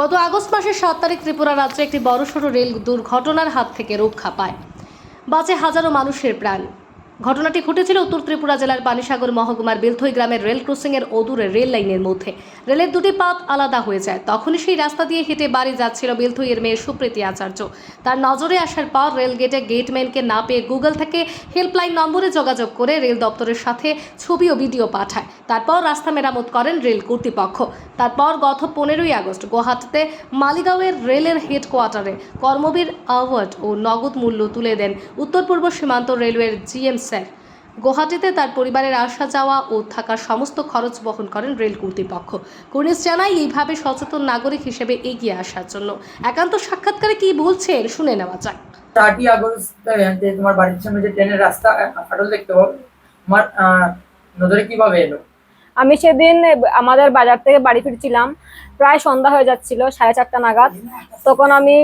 গত আগস্ট মাসের 7 তারিখ ত্রিপুরা রাজ্যে একটি বড়সড় রেল দুর্ঘটনার হাত থেকে রক্ষা পায়, বাঁচে হাজারো মানুষের প্রাণ। ঘটনাটি ঘটেছিল উত্তর ত্রিপুরা জেলার পানিসাগর মহকুমার বেলথই গ্রামের রেল ক্রসিংয়ের অদূরে রেল লাইনের মধ্যে। রেলের দুটি পাত আলাদা হয়ে যায়। তখনই সেই রাস্তা দিয়ে হেঁটে বাড়ি যাচ্ছিল বেলথইয়ের মেয়ে সুপ্রীতি আচার্য। তার নজরে আসার পর রেল গেটে গেটম্যানকে না পেয়ে গুগল থেকে হেল্পলাইন নম্বরে যোগাযোগ করে রেল দপ্তরের সাথে ছবি ও ভিডিও পাঠায়। তারপর রাস্তা মেরামত করেন রেল কর্তৃপক্ষ। তারপর গত 15ই আগস্ট গুয়াহাটিতে মালিগাঁওয়ের রেলের হেডকোয়ার্টারে কর্মবীর অ্যাওয়ার্ড ও নগদ মূল্য তুলে দেন উত্তর পূর্ব সীমান্ত রেলওয়ের জিএম স্যার। গুয়াহাটিতে তার পরিবারের আসা যাওয়া ও থাকার সমস্ত খরচ বহন করেন রেল কর্তৃপক্ষ। কর্নিশ জানাই এইভাবে সচেতন নাগরিক হিসেবে এগিয়ে আসার জন্য। একান্ত সাক্ষাৎকারে কি বলছেন শুনে নেওয়া যাক। 8ই আগস্ট তোমার বাড়ির সামনে যে ট্রেনের রাস্তা ফাটল দেখতে পাবো, তোমার নজরে কিভাবে এলো? আমি সেদিন আমাদের বাজার থেকে বাড়ি ফিরছিলাম, প্রায় সন্ধ্যা হয়ে যাচ্ছিল, 4:30 নাগাদ। তখন আমি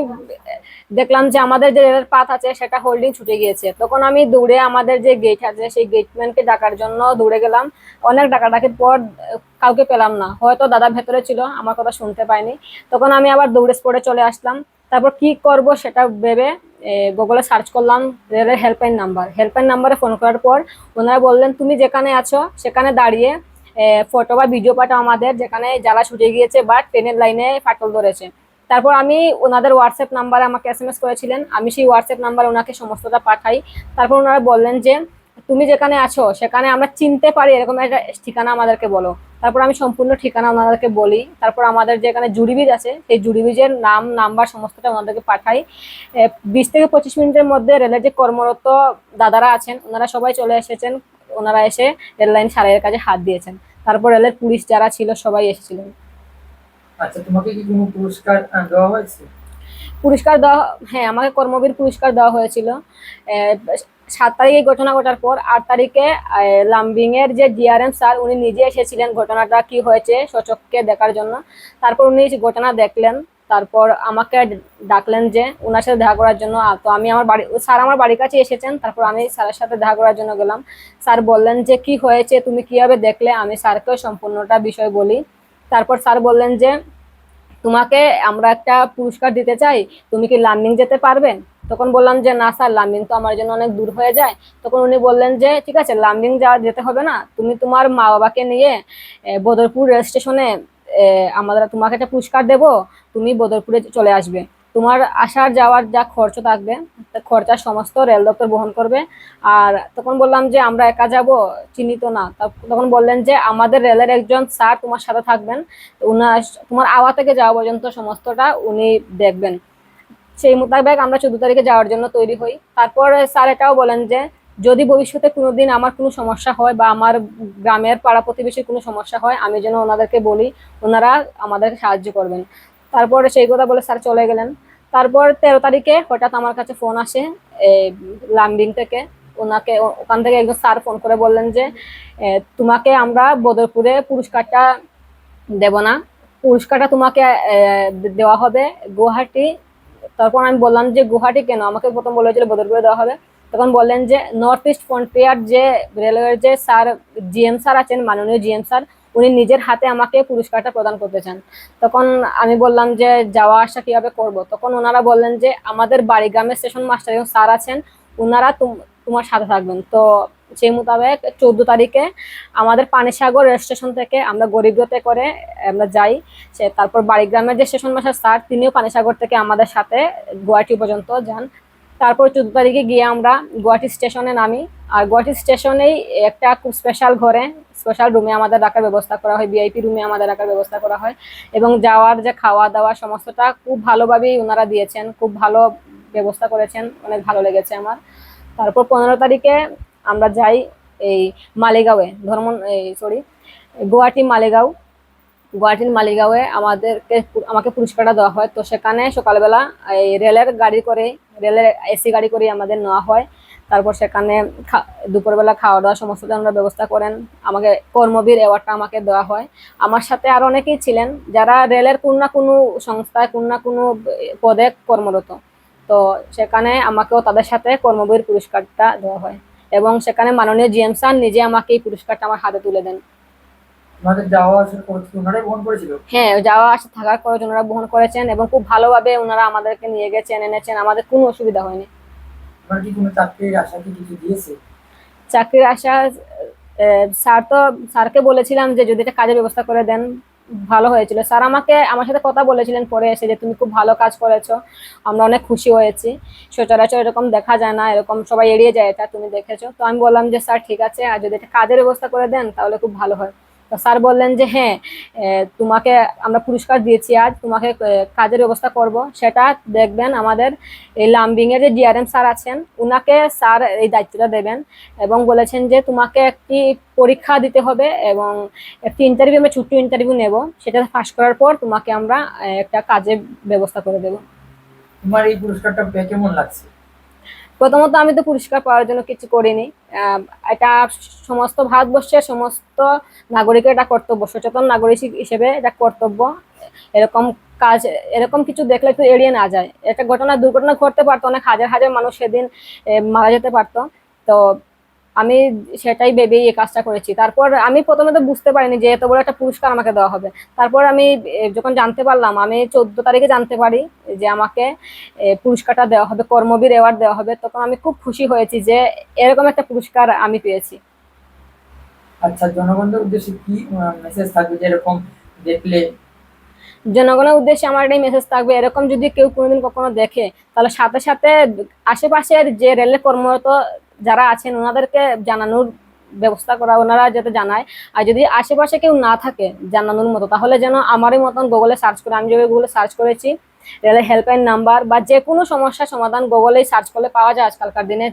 দেখলাম যে আমাদের যে রেলের পাত আছে সেটা হোল্ডিং ছুটে গিয়েছে। তখন আমি দৌড়ে আমাদের যে গেট আছে সেই গেটম্যানকে ডাকার জন্য দৌড়ে গেলাম। অনেক ডাকাডাকির পর কাউকে পেলাম না, হয়তো দাদা ভেতরে ছিল, আমার কথা শুনতে পাইনি। তখন আমি আবার দৌড়ে স্পটে চলে আসলাম। তারপর কি করব সেটা ভেবে গুগলে সার্চ করলাম রেলের হেল্পলাইন নাম্বারে ফোন করার পর ওনারা বললেন তুমি যেখানে আছো সেখানে দাঁড়িয়ে ফটো বা ভিডিও পাঠাও আমাদের, যেখানে জ্বালা ছুটে গিয়েছে বা ট্রেনের লাইনে ফাটল ধরেছে। তারপর আমি ওনাদের হোয়াটসঅ্যাপ নাম্বারে আমাকে SMS করেছিলেন, আমি সেই হোয়াটসঅ্যাপ নাম্বারে ওনাকে সমস্তটা পাঠাই। তারপর ওনারা বললেন যে তুমি যেখানে আছো সেখানে আমরা চিনতে পারি এরকম একটা ঠিকানা আমাদেরকে বলো। তারপর আমি সম্পূর্ণ ঠিকানা ওনাদেরকে বলি। তারপর আমাদের যেখানে জুড়ি ব্রিজ আছে সেই জুড়ি ব্রিজের নাম নাম্বার সমস্তটা ওনাদেরকে পাঠাই। 20 থেকে 25 মিনিটের মধ্যে রেলের যে কর্মরত দাদারা আছেন ওনারা সবাই চলে এসেছেন। ওনারা এসে রেল লাইন সারাইয়ের কাজে হাত দিয়েছেন। তারপর রেলের পুলিশ যারা ছিল সবাই এসেছিলেন। আচ্ছা, তোমাকে কি কোনো পুরস্কার দেওয়া হয়েছে? পুরস্কার দেওয়া, হ্যাঁ, আমাকে কর্মবীর পুরস্কার দেওয়া হয়েছিল। 7 তারিখে ঘটনা ঘটার পর 8 তারিখে লাম্বিং এর যে ডিআরএম স্যার উনি নিজে এসেছিলেন ঘটনাটা কি হয়েছে সচক্ষে দেখার জন্য। তারপর উনি ঘটনা দেখলেন, তারপর আমাকে ডাকলেন যে ওনার সাথে দেখা করার জন্য। তো আমি স্যার আমার বাড়ির কাছে এসেছেন। তারপর আমি স্যারের সাথে দেখা করার জন্য গেলাম। স্যার বললেন যে কি হয়েছে, তুমি কিভাবে দেখলে। আমি স্যারকে সম্পূর্ণটা বিষয় বলি। তারপর স্যার বললেন যে তোমাকে আমরা একটা পুরস্কার দিতে চাই, তুমি কি লার্নিং যেতে পারবে? তখন বললাম যে না স্যার, লার্নিং তো আমার জন্য অনেক দূর হয়ে যায়। তখন উনি বললেন যে ঠিক আছে, লার্নিং যেতে হবে না, তুমি তোমার মা বাবাকে নিয়ে বদরপুর রেল স্টেশনে আমাদের তোমাকে একটা পুরস্কার দেবো, তুমি বদরপুরে চলে আসবে। তোমার আসার যাওয়ার যা খরচ থাকবে খরচা সমস্ত রেল দপ্তর বহন করবে। আর তখন বললাম যে আমরা একা যাব, চিনি তো না। তখন বললেন যে আমাদের রেলের একজন স্যার তোমার সাথে থাকবেন, উনার তোমার আওয়া থেকে যাওয়া পর্যন্ত সমস্তটা উনি দেখবেন। সেই মোতাবেক আমরা 14 তারিখে যাওয়ার জন্য তৈরি হই। তারপর স্যার এটাও বলেন যে যদি ভবিষ্যতে কোনোদিন আমার কোনো সমস্যা হয় বা আমার গ্রামের পাড়া প্রতিবেশীর কোনো সমস্যা হয় আমি যেন ওনাদেরকে বলি, ওনারা আমাদেরকে সাহায্য করবেন। তারপরে সেই কথা বলে স্যার চলে গেলেন। তারপর 13 তারিখে হঠাৎ আমার কাছে ফোন আসে লামডিং থেকে। ওখান থেকে একজন স্যার ফোন করে বললেন যে তোমাকে আমরা বদরপুরে পুরস্কারটা দেব না, পুরস্কারটা তোমাকে দেওয়া হবে গুয়াহাটি। তখন আমি বললাম যে গুয়াহাটি কেন, আমাকে প্রথম বলেছিল বদরপুরে দেওয়া হবে। তখন বললেন যে নর্থ ইস্ট ফ্রন্টিয়ার যে রেলওয়ের যে স্যার জিএম স্যার আছেন, মাননীয় জিএম স্যার, উনি নিজের হাতে আমাকে পুরস্কারটা প্রদান করতে চান। তখন আমি বললাম যে যাওয়া আসা কিভাবে করব। তখন ওনারা বললেন যে আমাদের বাড়িগ্রামের স্টেশন মাস্টার এবং স্যার আছেন, ওনারা তোমার সাথে থাকবেন। তো সেই মোতাবেক 14 তারিখে আমাদের পানিসাগর রেল স্টেশন থেকে আমরা গরিবরথে করে আমরা যাই। তারপর বাড়িগ্রামের যে স্টেশন মাস্টার স্যার তিনিও পানিসাগর থেকে আমাদের সাথে গুয়াহাটি পর্যন্ত যান। তারপর 14 তারিখে গিয়ে আমরা গুয়াহাটি স্টেশনে নামি। আর গুয়াহাটি স্টেশনেই একটা খুব স্পেশাল ঘরে, স্পেশাল রুমে আমাদের রাখার ব্যবস্থা করা হয়, ভিআইপি রুমে আমাদের রাখার ব্যবস্থা করা হয়। এবং যাওয়ার যে খাওয়া দাওয়া সমস্তটা খুব ভালোভাবেই ওনারা দিয়েছেন, খুব ভালো ব্যবস্থা করেছেন, অনেক ভালো লেগেছে আমার। তারপর 15 তারিখে আমরা যাই এই মালিগাঁওয়ে, গুয়াহাটির মালিগাঁওয়ে আমাকে পুরস্কারটা দেওয়া হয়। তো সেখানে সকালবেলা এই রেলের এসি গাড়ি করে আমাদের নেওয়া হয়। তারপর সেখানে দুপুরবেলা খাওয়া দাওয়া সমস্ত আমরা ব্যবস্থা করেন। আমাকে কর্মবীর অ্যাওয়ার্ডটা আমাকে দেওয়া হয়। আমার সাথে আর অনেকেই ছিলেন যারা রেলের কোনো না কোনো সংস্থায় কোনো না কোনো পদে কর্মরত। তো সেখানে আমাকেও তাদের সাথে কর্মবীর পুরস্কারটা দেওয়া হয় এবং সেখানে মাননীয় জিএম স্যার নিজে আমাকে এই পুরস্কারটা আমার হাতে তুলে দেন। তোমাদের যাওয়া আসার খরচ কি ওনারাই বহন করেছিল? হ্যাঁ, যাওয়া আসা থাকার খরচ ওনারা বহন করেছেন এবং খুব ভালোভাবে ওনারা আমাদেরকে নিয়ে গেছেন, এনেছেন, আমাদের কোনো অসুবিধা হয়নি। তোমার কি কোনো চাকরির আশা কি কিছু দিয়েছে? চাকরির আশা স্যারকে বলেছিলাম যে যদি একটা কাজের ব্যবস্থা করে দেন ভালো হয়েছিল। স্যার আমার সাথে কথা বলেছিলেন পরে এসে যে তুমি খুব ভালো কাজ করেছো, আমরা অনেক খুশি হয়েছি, সচরাচর এরকম দেখা যায় না, এরকম সবাই এড়িয়ে যায়, এটা তুমি দেখেছো। তো আমি বললাম যে স্যার ঠিক আছে, আর যদি একটা কাজের ব্যবস্থা করে দেন তাহলে খুব ভালো হয়। তো স্যার বললেন যে হ্যাঁ, তোমাকে আমরা পুরস্কার দিয়েছি, আজ তোমাকে কাজের ব্যবস্থা করব, সেটা দেখবেন আমাদের এই লাম্বিং এর যে ডিআরএম স্যার আছেন উনাকে স্যার এই দায়িত্বটা দেবেন, এবং বলেছেন যে তোমাকে একটি পরীক্ষা দিতে হবে এবং একটি ইন্টারভিউ, আমরা ছোট্ট ইন্টারভিউ নেব, সেটা পাস করার পর তোমাকে আমরা একটা কাজের ব্যবস্থা করে দেব। তোমার এই পুরস্কারটা পেয়ে কেমন লাগছে? প্রথমত আমি তো পুরস্কার পাওয়ার জন্য কিছু করিনি, আহ, এটা সমস্ত ভারতবর্ষের সমস্ত নাগরিকের এটা কর্তব্য, সচেতন নাগরিক হিসেবে এটা কর্তব্য। এরকম কাজ, এরকম কিছু দেখলে একটু এড়িয়ে না যায়। একটা দুর্ঘটনা ঘটতে পারতো, অনেক হাজার হাজার মানুষ সেদিন মারা যেতে পারতো। তো আমি সেটাই ভেবেই এই কাজটা করেছি। তারপর আমি প্রথমে তো বুঝতে পারিনি যে এত বড় একটা পুরস্কার আমাকে দেওয়া হবে। তারপর আমি যখন জানতে পারলাম, আমি 14 তারিখে জানতে পারি যে আমাকে পুরস্কারটা দেওয়া হবে, কর্মবীর অ্যাওয়ার্ড দেওয়া হবে, তখন আমি খুব খুশি হয়েছি যে এরকম একটা পুরস্কার আমি পেয়েছি। আচ্ছা, জনগণদের উদ্দেশ্যে কি মেসেজ থাকবে যে এরকম দেখলে? জনগণের উদ্দেশ্যে আমার এটাই মেসেজ থাকবে, এরকম যদি কেউ কোনোদিন কখনো দেখে তাহলে সাথে সাথে আশেপাশের যে রেলে কর্মরত যারা আছেন ওনাদেরকে জানানোর ব্যবস্থা করা, ওনারা যাতে জানায়। আর যদি আশেপাশে কেউ না থাকে জানানোর মতো, তাহলে যেন আমারই মতন গুগলে সার্চ করে, আমি যেভাবে গুগলে সার্চ করেছি রেলের হেল্পলাইন নাম্বার বা যে কোনো সমস্যার সমাধান গুগলেই সার্চ করলে পাওয়া যায় আজকালকার দিনে।